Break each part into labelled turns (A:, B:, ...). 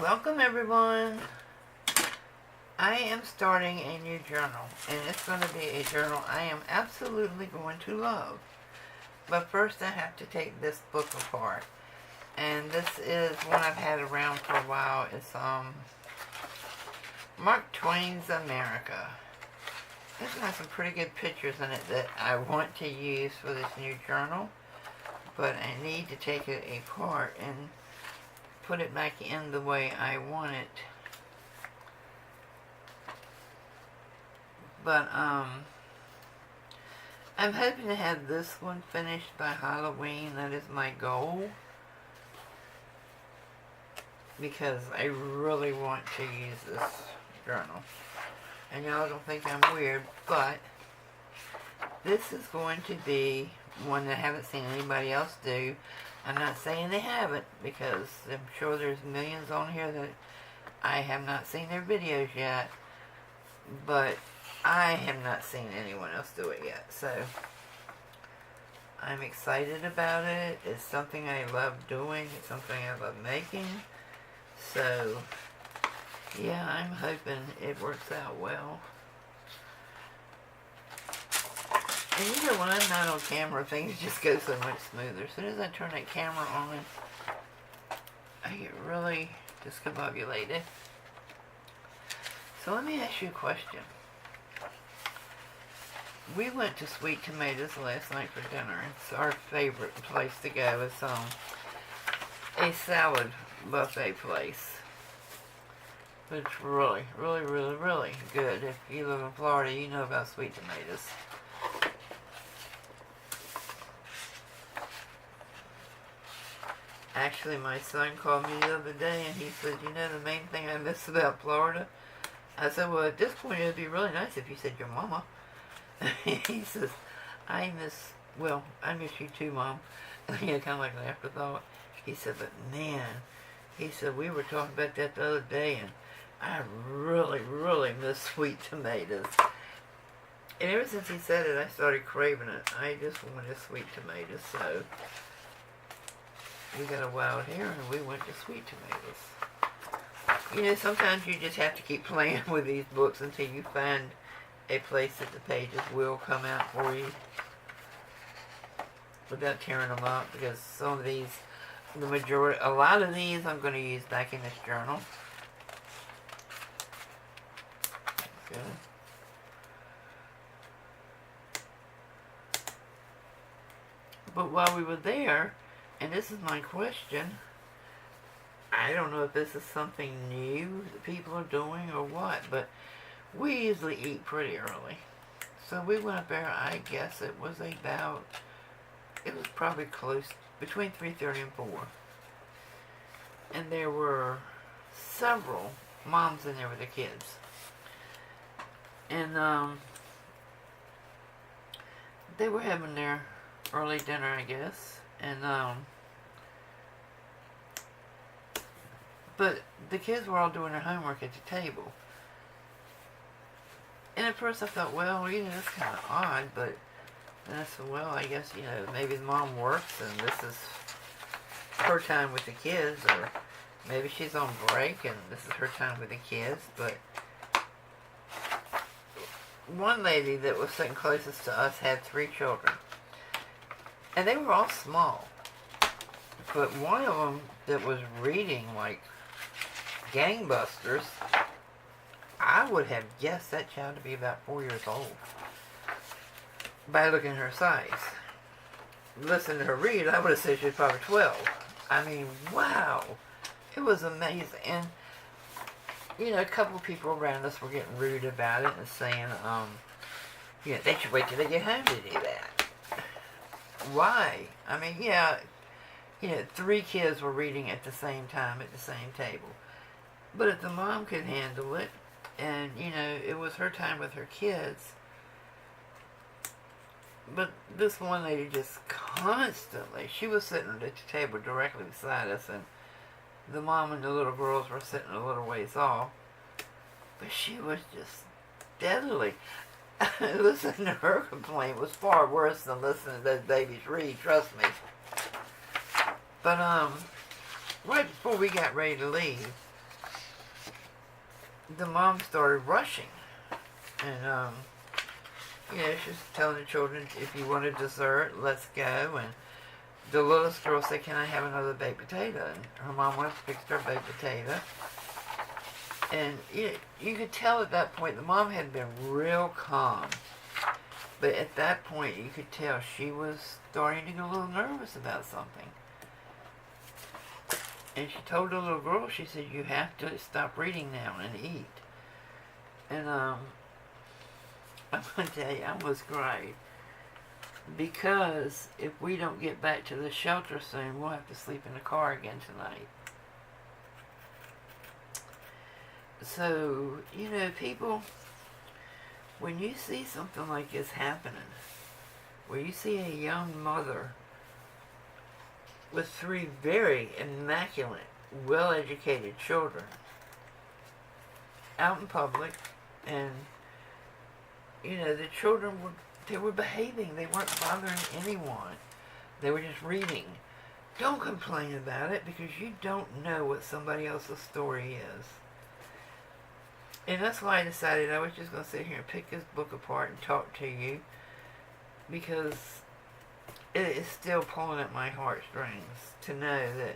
A: Welcome everyone. I am starting a new journal, and it's going to be a journal I am absolutely going to love. But first I have to take this book apart. And this is one I've had around for a while. It's Mark Twain's America. It's got some pretty good pictures in it that I want to use for this new journal. But I need to take it apart and put it back in the way I want it. But I'm hoping to have this one finished by Halloween. That is my goal, because I really want to use this journal. And y'all don't think I'm weird, but this is going to be one that I haven't seen anybody else do. I'm not saying they haven't, because I'm sure there's millions on here that I have not seen their videos yet, but I have not seen anyone else do it yet. So I'm excited about it. It's something I love doing. It's something I love making. So yeah, I'm hoping it works out well. And you know, when I'm not on camera, things just go so much smoother. As soon as I turn that camera on, I get really discombobulated. So let me ask you a question. We went to Sweet Tomatoes last night for dinner. It's our favorite place to go. It's a salad buffet place. It's really, really, really, really good. If you live in Florida, you know about Sweet Tomatoes. Actually, my son called me the other day and he said, you know the main thing I miss about Florida? I said, well, at this point it would be really nice if you said your mama. He says, I miss you too, Mom. You know, kind of like an afterthought. He said, but man, he said, we were talking about that the other day and I really, really miss Sweet Tomatoes. And ever since he said it, I started craving it. I just wanted Sweet Tomatoes, so we got a wild hair and we went to Sweet Tomatoes. You know, sometimes you just have to keep playing with these books until you find a place that the pages will come out for you without tearing them up, because some of these, a lot of these I'm going to use back in this journal. Okay. But while we were there, and this is my question, I don't know if this is something new that people are doing or what, but we usually eat pretty early. So we went up there, I guess it was probably close, between 3:30 and 4. And there were several moms in there with their kids. And they were having their early dinner, I guess. And but the kids were all doing their homework at the table. And at first I thought, well, you know, that's kind of odd, but then I said, well, I guess, you know, maybe the mom works and this is her time with the kids, or maybe she's on break and this is her time with the kids. But one lady that was sitting closest to us had 3 children. And they were all small. But one of them that was reading like gangbusters, I would have guessed that child to be about 4 years old by looking at her size. Listening to her read, I would have said she was probably 12. I mean, wow. It was amazing. And, you know, a couple of people around us were getting rude about it and saying, you know, they should wait till they get home to do that. Why? I mean, yeah, you know, 3 kids were reading at the same time at the same table. But if the mom could handle it, and, you know, it was her time with her kids. But this one lady just constantly, she was sitting at the table directly beside us, and the mom and the little girls were sitting a little ways off. But she was just deadly. Listening to her complain was far worse than listening to those babies read, trust me. But right before we got ready to leave, the mom started rushing. And, she's telling the children, if you want a dessert, let's go. And the littlest girl said, can I have another baked potato? And her mom went and fixed her baked potato. And you could tell at that point the mom had been real calm. But at that point you could tell she was starting to get a little nervous about something. And she told the little girl, she said, you have to stop reading now and eat. And I'm going to tell you, I almost cried. Because if we don't get back to the shelter soon, we'll have to sleep in the car again tonight. So, people, when you see something like this happening, where you see a young mother with 3 very immaculate, well-educated children out in public, and, the children were behaving. They weren't bothering anyone. They were just reading. Don't complain about it, because you don't know what somebody else's story is. And that's why I decided I was just going to sit here and pick this book apart and talk to you, because it is still pulling at my heartstrings to know that,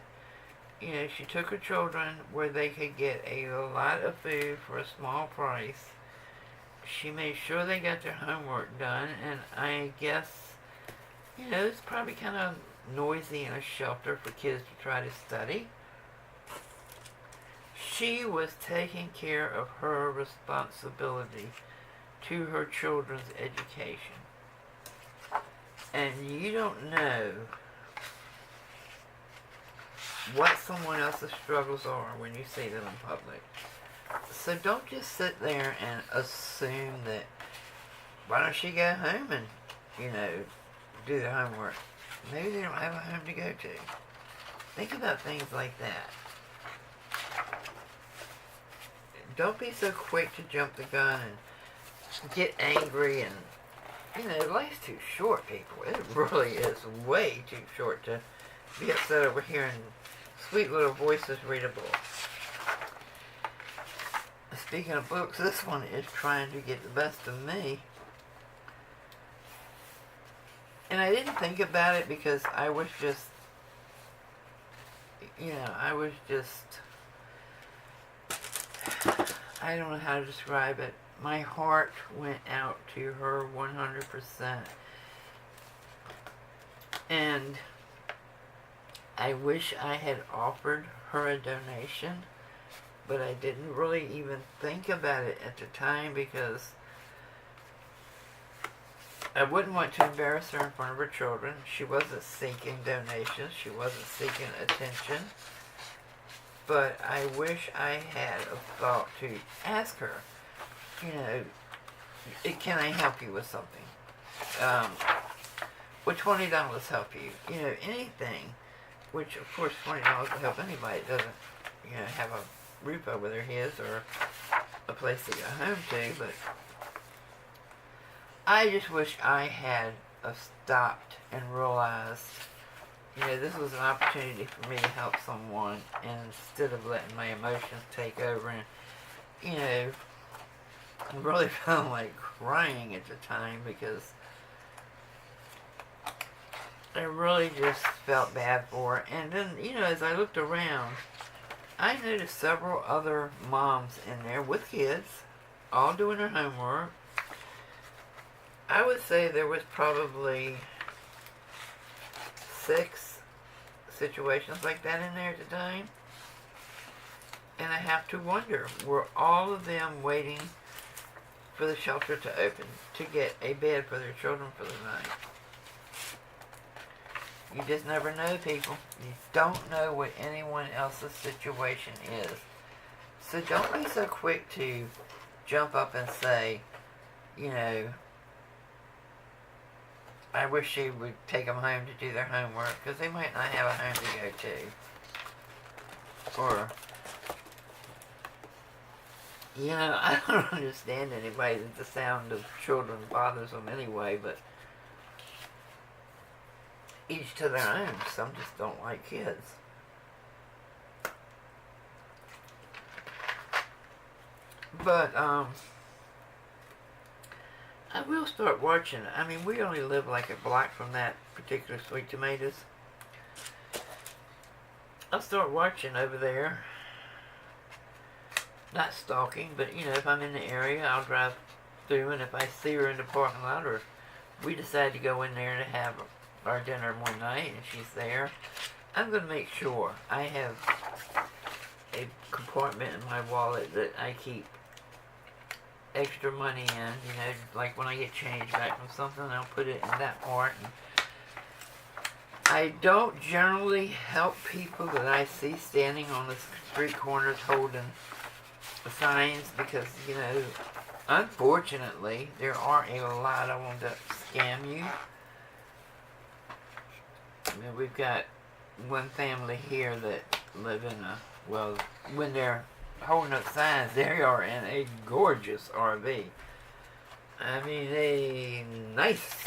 A: she took her children where they could get a lot of food for a small price. She made sure they got their homework done, and I guess, it's probably kind of noisy in a shelter for kids to try to study. She was taking care of her responsibility to her children's education. And you don't know what someone else's struggles are when you see them in public. So don't just sit there and assume that, why don't she go home and, do their homework? Maybe they don't have a home to go to. Think about things like that. Don't be so quick to jump the gun and get angry and, life's too short, people. It really is way too short to be upset over hearing sweet little voices read a book. Speaking of books, this one is trying to get the best of me. And I didn't think about it because I was just, I don't know how to describe it. My heart went out to her 100%. And I wish I had offered her a donation, but I didn't really even think about it at the time because I wouldn't want to embarrass her in front of her children. She wasn't seeking donations. She wasn't seeking attention. But I wish I had a thought to ask her, can I help you with something? Would $20 help you? Anything. Which, of course, $20 will help anybody that doesn't, have a roof over their heads or a place to go home to. But I just wish I had stopped and realized, this was an opportunity for me to help someone, and instead of letting my emotions take over and, I really felt like crying at the time because I really just felt bad for her. And then, as I looked around, I noticed several other moms in there with kids, all doing their homework. I would say there was probably 6 situations like that in there at the time. And I have to wonder, were all of them waiting for the shelter to open to get a bed for their children for the night? You just never know, people. You don't know what anyone else's situation is. So don't be so quick to jump up and say, I wish she would take them home to do their homework, because they might not have a home to go to. Or, I don't understand anybody that the sound of children bothers them anyway, but each to their own. Some just don't like kids. But, I will start watching. I mean, we only live like a block from that particular Sweet Tomatoes. I'll start watching over there. Not stalking, but, you know, if I'm in the area, I'll drive through, and if I see her in the parking lot, or we decide to go in there to have our dinner one night, and she's there, I'm going to make sure I have a compartment in my wallet that I keep extra money in, you know, like when I get change back from something, I'll put it in that part. And I don't generally help people that I see standing on the street corners holding signs because, you know, unfortunately, there are a lot of them that scam you. I mean, we've got one family here that live in a, well, when they're holding up signs, they are in a gorgeous RV. I mean, a nice,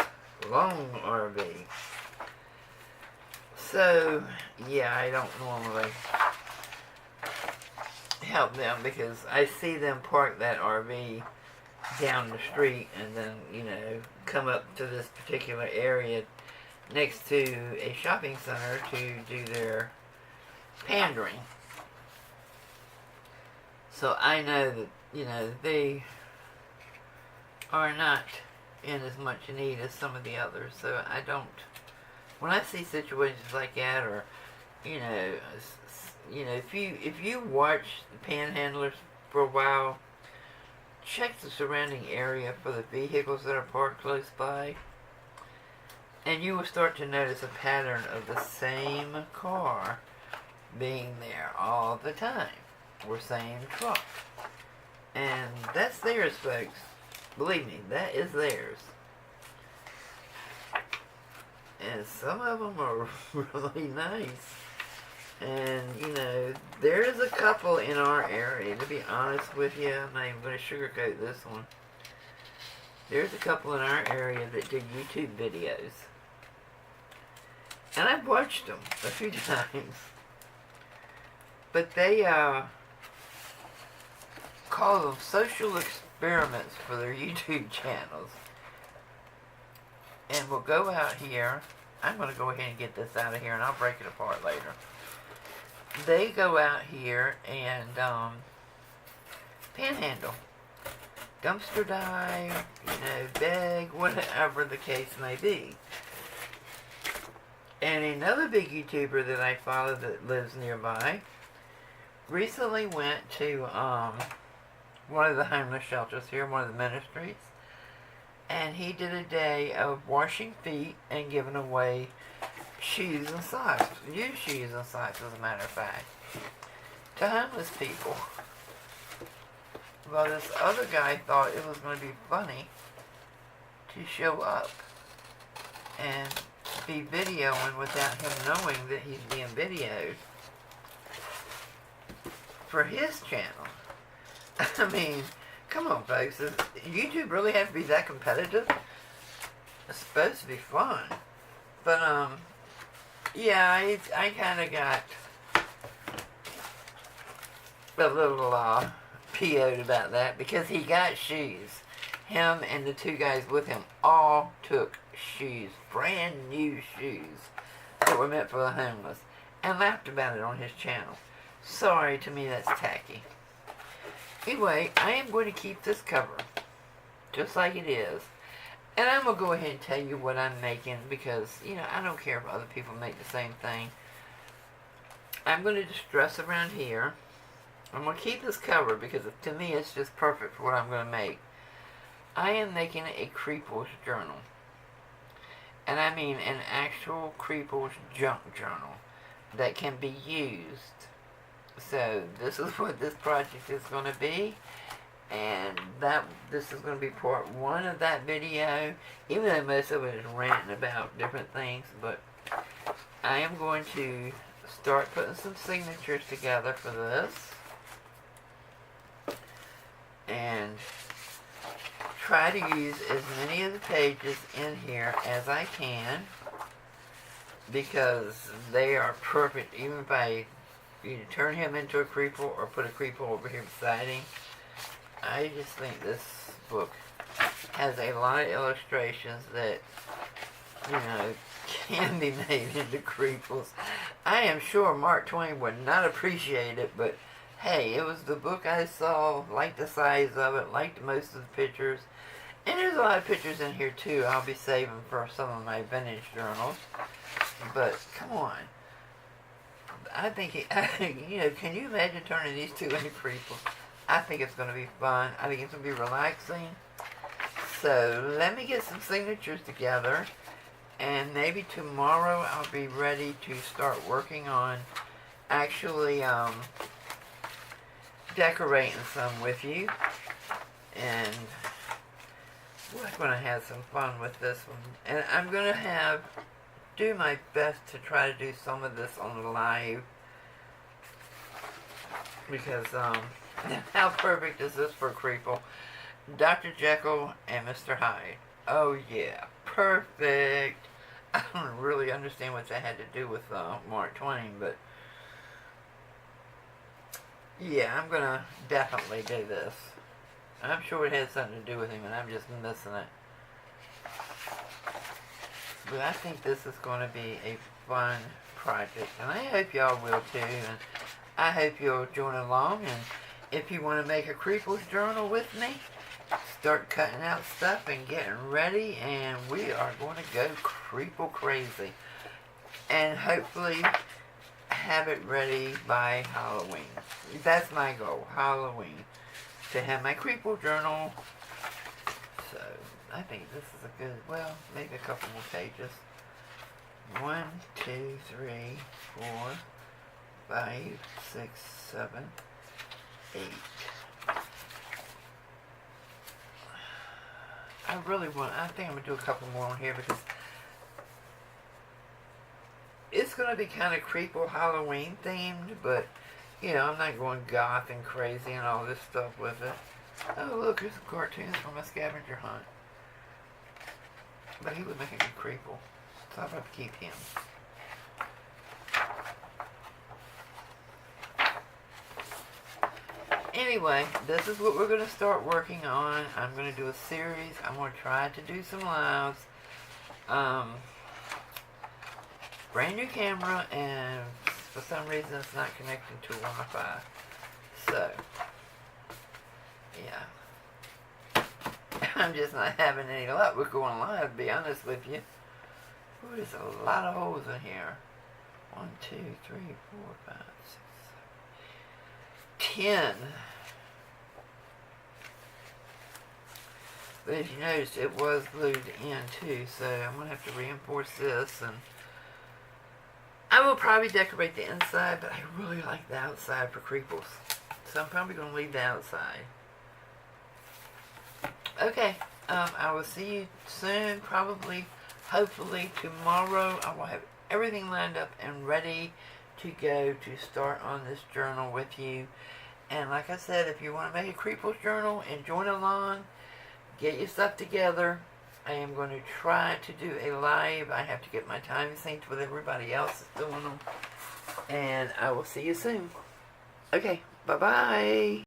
A: long RV. So, yeah, I don't normally help them because I see them park that RV down the street and then, you know, come up to this particular area next to a shopping center to do their pandering. So I know that, you know, they are not in as much need as some of the others. So I don't, when I see situations like that, or, you know, if you watch the panhandlers for a while, check the surrounding area for the vehicles that are parked close by, and you will start to notice a pattern of the same car being there all the time, or same truck. And that's theirs, folks. Believe me, that is theirs. And some of them are really nice. And, you know, there is a couple in our area, to be honest with you. I'm not even going to sugarcoat this one. There's a couple in our area that do YouTube videos. And I've watched them a few times. But they call them social experiments for their YouTube channels. And we'll go out here. I'm going to go ahead and get this out of here, and I'll break it apart later. They go out here and panhandle, dumpster dive, you know, beg, whatever the case may be. And another big YouTuber that I follow that lives nearby recently went to one of the homeless shelters here, one of the ministries, and he did a day of washing feet and giving away shoes and socks, used shoes and socks, as a matter of fact, to homeless people. Well, this other guy thought it was going to be funny to show up and be videoing without him knowing that he's being videoed for his channel. I mean, come on, folks. Does YouTube really have to be that competitive? It's supposed to be fun. But, yeah, I kind of got a little PO'd about that because he got shoes. Him and the two guys with him all took shoes, brand new shoes that were meant for the homeless, and laughed about it on his channel. Sorry, to me that's tacky. Anyway, I am going to keep this cover just like it is. And I'm going to go ahead and tell you what I'm making because, you know, I don't care if other people make the same thing. I'm going to just dress around here. I'm going to keep this cover because to me it's just perfect for what I'm going to make. I am making a Creeples journal. And I mean an actual Creeples junk journal that can be used. So this is what this project is going to be. And this is going to be part one of that video, even though most of it is ranting about different things. But I am going to start putting some signatures together for this, and try to use as many of the pages in here as I can, because they are perfect. Even if I either turn him into a creeple or put a creeple over here beside him, I just think this book has a lot of illustrations that, can be made into Creeples. I am sure Mark Twain would not appreciate it, but hey, it was the book I saw, liked the size of it, liked most of the pictures. And there's a lot of pictures in here too I'll be saving for some of my vintage journals. But come on. I think, can you imagine turning these two into Creeples? I think it's going to be fun. I think it's going to be relaxing. So let me get some signatures together. And maybe tomorrow I'll be ready to start working on actually decorating some with you. And we're going to have some fun with this one. And I'm going to do my best to try to do some of this on the live. Because, how perfect is this for Creeple? Dr. Jekyll and Mr. Hyde. Oh yeah, perfect. I don't really understand what that had to do with Mark Twain, but yeah, I'm gonna definitely do this. I'm sure it has something to do with him, and I'm just missing it. But I think this is going to be a fun project, and I hope y'all will too. And I hope you'll join along. And if you want to make a Creeples journal with me, start cutting out stuff and getting ready, and we are going to go Creeple crazy. And hopefully have it ready by Halloween. That's my goal, Halloween, to have my Creeple journal. So I think this is a good, well, maybe a couple more pages. 1, 2, 3, 4, 5, 6, 7, 8. I think I'm going to do a couple more on here because it's going to be kind of Creeple Halloween themed, but, I'm not going goth and crazy and all this stuff with it. Oh, look, here's some cartoons from a scavenger hunt. But he would make a good Creeple, so I'll have to keep him. Anyway, this is what we're going to start working on. I'm going to do a series. I'm going to try to do some lives. Brand new camera, and for some reason it's not connecting to Wi-Fi. So, yeah. I'm just not having any luck with going live, to be honest with you. Ooh, there's a lot of holes in here. 1, 2, 3, 4, 5, 6, 7, 10. But as you notice, it was glued in too, so I'm going to have to reinforce this. And I will probably decorate the inside, but I really like the outside for Creeples. So I'm probably going to leave the outside. Okay, I will see you soon, probably, hopefully tomorrow. I will have everything lined up and ready to go to start on this journal with you. And like I said, if you want to make a Creeples journal and join along, get your stuff together. I am going to try to do a live. I have to get my time synced with everybody else that's doing them. And I will see you soon. Okay, bye-bye.